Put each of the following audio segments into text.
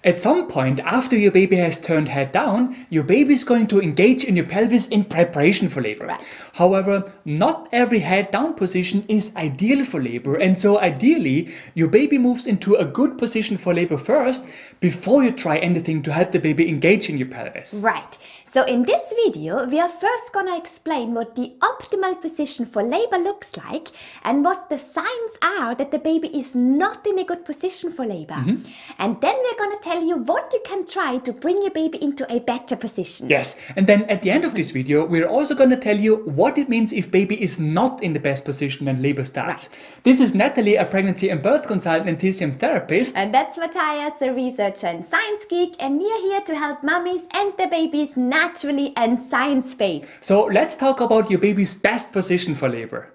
At some point after your baby has turned head down, your baby is going to engage in your pelvis in preparation for labor. Right. However, not every head down position is ideal for labor, and so ideally, your baby moves into a good position for labor first before you try anything to help the baby engage in your pelvis. Right. So in this video, we are first gonna explain what the optimal position for labor looks like and what the signs are that the baby is not in a good position for labor. And then we're gonna tell you what you can try to bring your baby into a better position. Yes, and then at the end of this video, we're also going to tell you what it means if baby is not in the best position when labor starts. Right. This is Nathalie, a pregnancy and birth consultant and TCM therapist. And that's Mathias, a researcher and Science Geek, and we are here to help mummies and their babies naturally and science-based. So let's talk about your baby's best position for labor.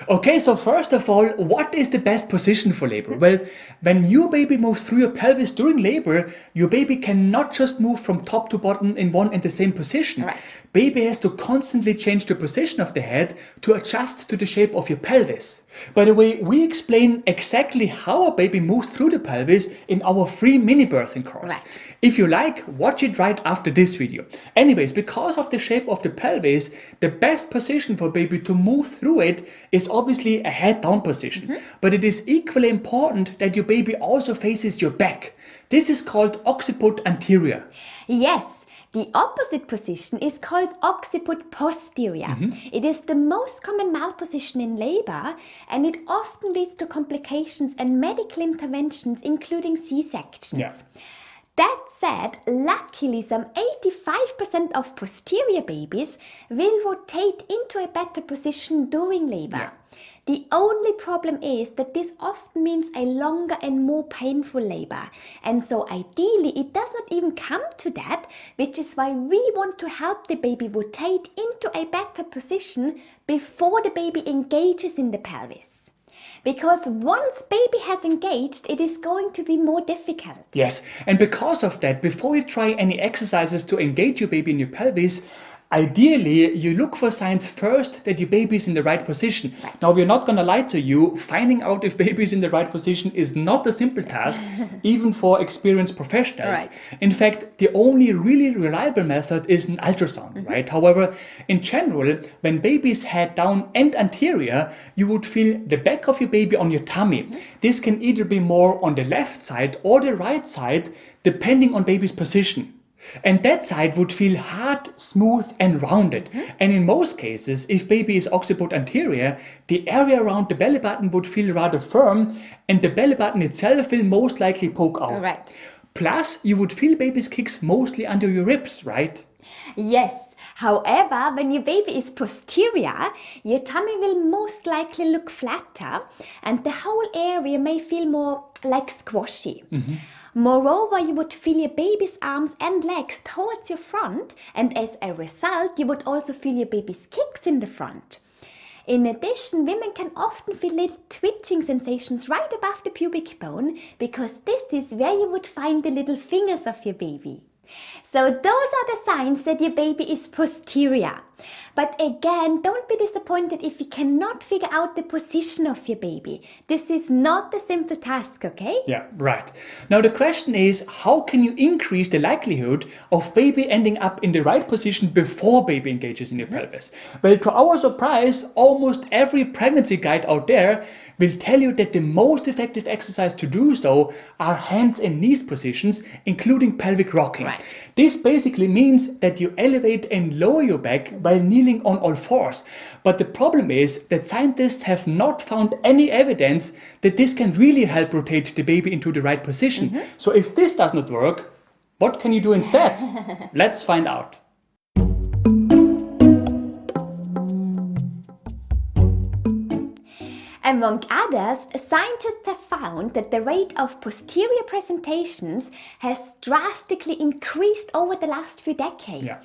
Okay, so first of all, what is the best position for labor? Well, when your baby moves through your pelvis during labor, your baby cannot just move from top to bottom in one and the same position. Right. Baby has to constantly change the position of the head to adjust to the shape of your pelvis. By the way, we explain exactly how a baby moves through the pelvis in our free mini birthing course. Right. If you like, watch it right after this video. Anyways, because of the shape of the pelvis, the best position for baby to move through it is obviously a head down position. But it is equally important that your baby also faces your back. This is called occiput anterior. Yes. The opposite position is called occiput posterior. It is the most common malposition in labor, and it often leads to complications and medical interventions, including C-sections. Yeah. That said, luckily some 85% of posterior babies will rotate into a better position during labor. Yeah. The only problem is that this often means a longer and more painful labor. And so ideally it does not even come to that, which is why we want to help the baby rotate into a better position before the baby engages in the pelvis. Because once baby has engaged, it is going to be more difficult. Yes, and because of that, before you try any exercises to engage your baby in your pelvis, ideally, you look for signs first that your baby is in the right position. Right. Now, we're not going to lie to you. Finding out if baby is in the right position is not a simple task, even for experienced professionals. Right. In fact, the only really reliable method is an ultrasound, right? However, in general, when baby is head down and anterior, you would feel the back of your baby on your tummy. This can either be more on the left side or the right side, depending on baby's position. And that side would feel hard, smooth and rounded. And in most cases, if baby is occiput anterior, the area around the belly button would feel rather firm and the belly button itself will most likely poke out. Right. Plus, you would feel baby's kicks mostly under your ribs, right? Yes. However, when your baby is posterior, your tummy will most likely look flatter and the whole area may feel more like squashy. Moreover, you would feel your baby's arms and legs towards your front, and as a result, you would also feel your baby's kicks in the front. In addition, women can often feel little twitching sensations right above the pubic bone, because this is where you would find the little fingers of your baby. So those are the signs that your baby is posterior. But again, don't be disappointed if you cannot figure out the position of your baby. This is not a simple task, okay? Yeah, right. Now the question is, how can you increase the likelihood of baby ending up in the right position before baby engages in your pelvis? Well, to our surprise, almost every pregnancy guide out there will tell you that the most effective exercise to do so are hands and knees positions, including pelvic rocking. Right. This basically means that you elevate and lower your back while kneeling on all fours. But the problem is that scientists have not found any evidence that this can really help rotate the baby into the right position. So if this does not work, what can you do instead? Let's find out. Among others, scientists have found that the rate of posterior presentations has drastically increased over the last few decades. Yeah.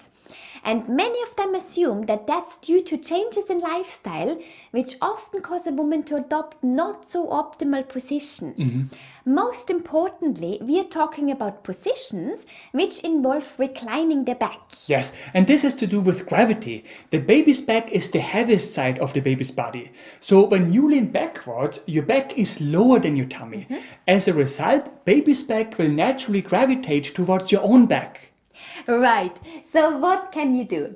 And many of them assume that that's due to changes in lifestyle, which often cause a woman to adopt not so optimal positions. Most importantly, we are talking about positions which involve reclining the back. Yes, and this has to do with gravity. The baby's back is the heaviest side of the baby's body. So when you lean backwards, your back is lower than your tummy. As a result, baby's back will naturally gravitate towards your own back. Right, so what can you do?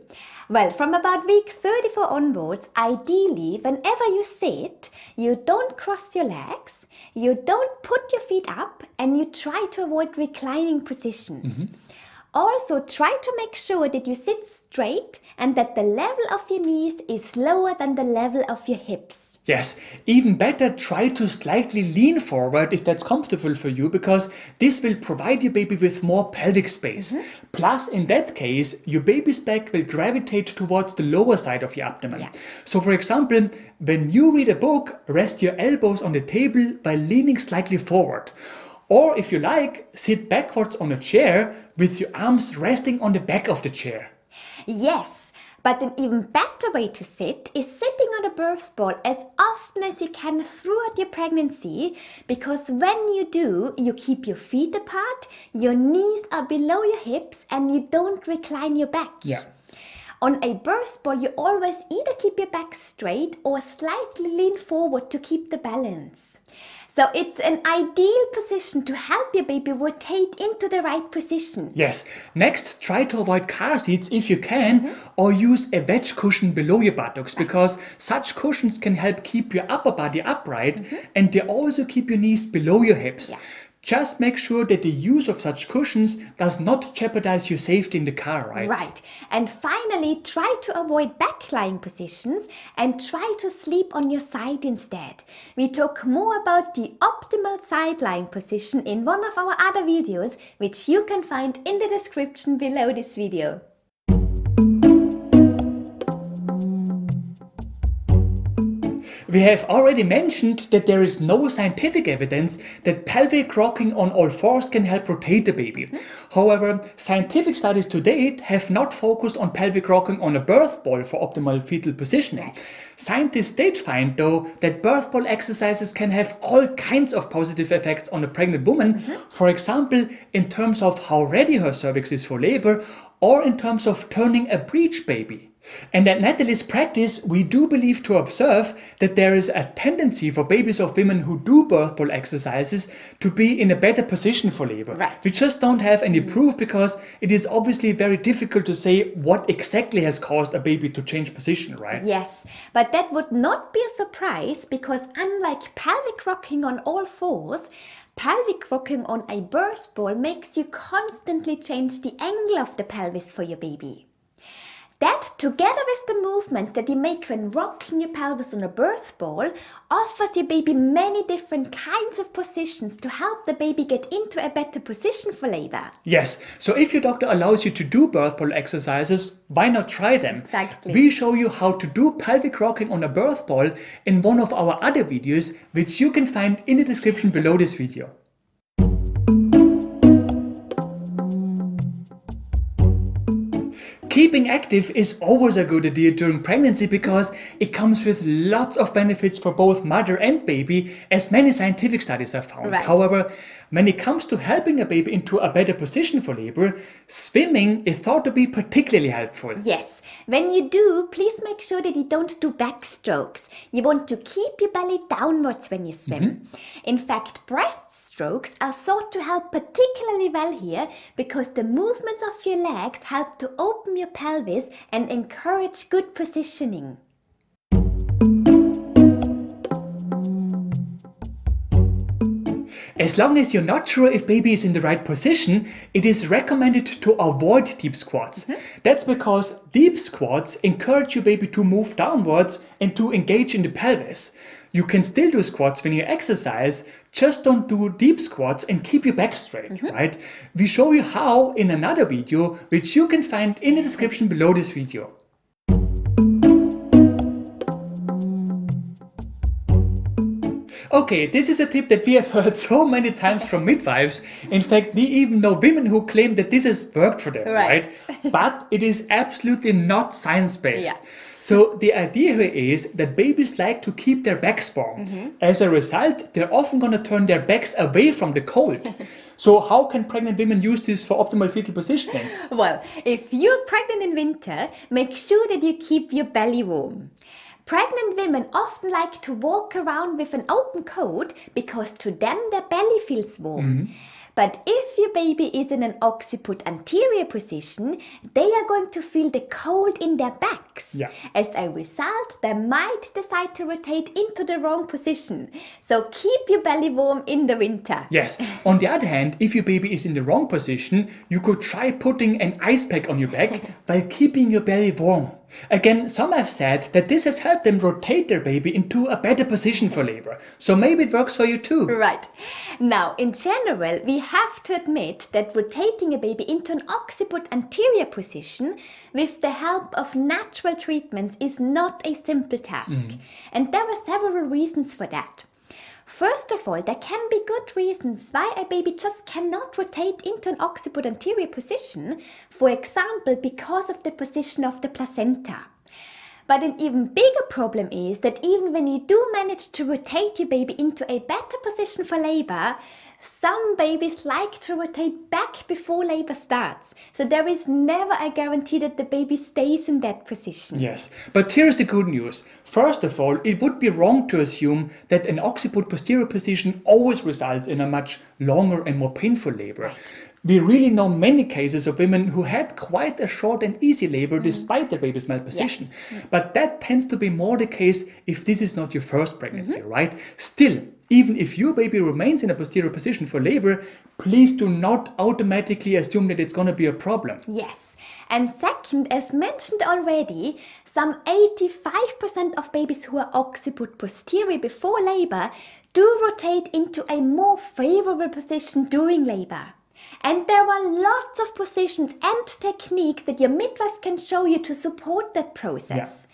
Well, from about week 34 onwards, ideally, whenever you sit, you don't cross your legs, you don't put your feet up, and you try to avoid reclining positions. Also, try to make sure that you sit straight and that the level of your knees is lower than the level of your hips. Yes, even better, try to slightly lean forward if that's comfortable for you, because this will provide your baby with more pelvic space. Plus, in that case, your baby's back will gravitate towards the lower side of your abdomen. So, for example, when you read a book, rest your elbows on the table by leaning slightly forward. Or, if you like, sit backwards on a chair with your arms resting on the back of the chair. Yes. But an even better way to sit is sitting on a birth ball as often as you can throughout your pregnancy, because when you do, you keep your feet apart, your knees are below your hips, and you don't recline your back. Yeah. On a birth ball, you always either keep your back straight or slightly lean forward to keep the balance. So it's an ideal position to help your baby rotate into the right position. Yes. Next, try to avoid car seats if you can, or use a wedge cushion below your buttocks, because such cushions can help keep your upper body upright, and they also keep your knees below your hips. Just make sure that the use of such cushions does not jeopardize your safety in the car, right? Right. And finally, try to avoid back-lying positions and try to sleep on your side instead. We talk more about the optimal side-lying position in one of our other videos, which you can find in the description below this video. We have already mentioned that there is no scientific evidence that pelvic rocking on all fours can help rotate the baby. However, scientific studies to date have not focused on pelvic rocking on a birth ball for optimal fetal positioning. Scientists did find, though, that birth ball exercises can have all kinds of positive effects on a pregnant woman, for example, in terms of how ready her cervix is for labor, or in terms of turning a breech baby. And at Nathalie's practice, we do believe to observe that there is a tendency for babies of women who do birth ball exercises to be in a better position for labor. Right. We just don't have any proof, because it is obviously very difficult to say what exactly has caused a baby to change position, right? Yes, but that would not be a surprise, because unlike pelvic rocking on all fours, pelvic rocking on a birth ball makes you constantly change the angle of the pelvis for your baby. That, together with the movements that you make when rocking your pelvis on a birth ball, offers your baby many different kinds of positions to help the baby get into a better position for labor. Yes, so if your doctor allows you to do birth ball exercises, why not try them? Exactly. We show you how to do pelvic rocking on a birth ball in one of our other videos, which you can find in the description below this video. Keeping active is always a good idea during pregnancy, because it comes with lots of benefits for both mother and baby, as many scientific studies have found. Right. However, when it comes to helping a baby into a better position for labor, swimming is thought to be particularly helpful. Yes, when you do, please make sure that you don't do backstrokes. You want to keep your belly downwards when you swim. In fact, breaststrokes are thought to help particularly well here, because the movements of your legs help to open your pelvis and encourage good positioning. As long as you're not sure if baby is in the right position, it is recommended to avoid deep squats. That's because deep squats encourage your baby to move downwards and to engage in the pelvis. You can still do squats when you exercise, just don't do deep squats and keep your back straight, right? We show you how in another video, which you can find in the description below this video. Okay, this is a tip that we have heard so many times from midwives. In fact, we even know women who claim that this has worked for them, right? But it is absolutely not science-based. Yeah. So the idea here is that babies like to keep their backs warm. As a result, they're often going to turn their backs away from the cold. So how can pregnant women use this for optimal fetal positioning? Well, if you're pregnant in winter, make sure that you keep your belly warm. Pregnant women often like to walk around with an open coat because to them their belly feels warm. But if your baby is in an occiput anterior position, they are going to feel the cold in their backs. Yeah. As a result, they might decide to rotate into the wrong position. So keep your belly warm in the winter. Yes. On the other hand, if your baby is in the wrong position, you could try putting an ice pack on your back while keeping your belly warm. Again, some have said that this has helped them rotate their baby into a better position for labor. So maybe it works for you too. Right. Now, in general, we have to admit that rotating a baby into an occiput anterior position with the help of natural treatments is not a simple task. And there are several reasons for that. First of all, there can be good reasons why a baby just cannot rotate into an occiput anterior position, for example, because of the position of the placenta. But an even bigger problem is that even when you do manage to rotate your baby into a better position for labor, some babies like to rotate back before labor starts. So there is never a guarantee that the baby stays in that position. Yes, but here's the good news. First of all, it would be wrong to assume that an occiput posterior position always results in a much longer and more painful labor. Right. We really know many cases of women who had quite a short and easy labor despite their baby's malposition. Yes. But that tends to be more the case if this is not your first pregnancy, right? Still, even if your baby remains in a posterior position for labor, please do not automatically assume that it's going to be a problem. Yes. And second, as mentioned already, some 85% of babies who are occiput posterior before labor do rotate into a more favorable position during labor. And there are lots of positions and techniques that your midwife can show you to support that process. Yeah.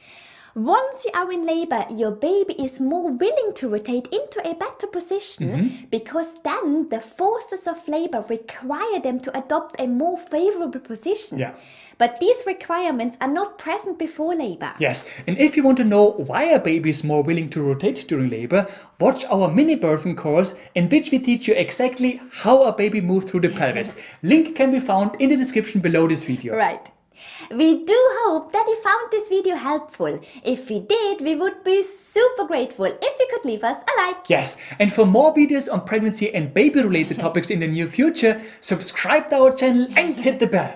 Once you are in labor, your baby is more willing to rotate into a better position because then the forces of labor require them to adopt a more favorable position. Yeah. But these requirements are not present before labor. Yes, and if you want to know why a baby is more willing to rotate during labor, watch our mini birthing course in which we teach you exactly how a baby moves through the pelvis. Link can be found in the description below this video. Right. We do hope that you found this video helpful. If you did, we would be super grateful if you could leave us a like. Yes, and for more videos on pregnancy and baby related topics in the near future, subscribe to our channel and hit the bell.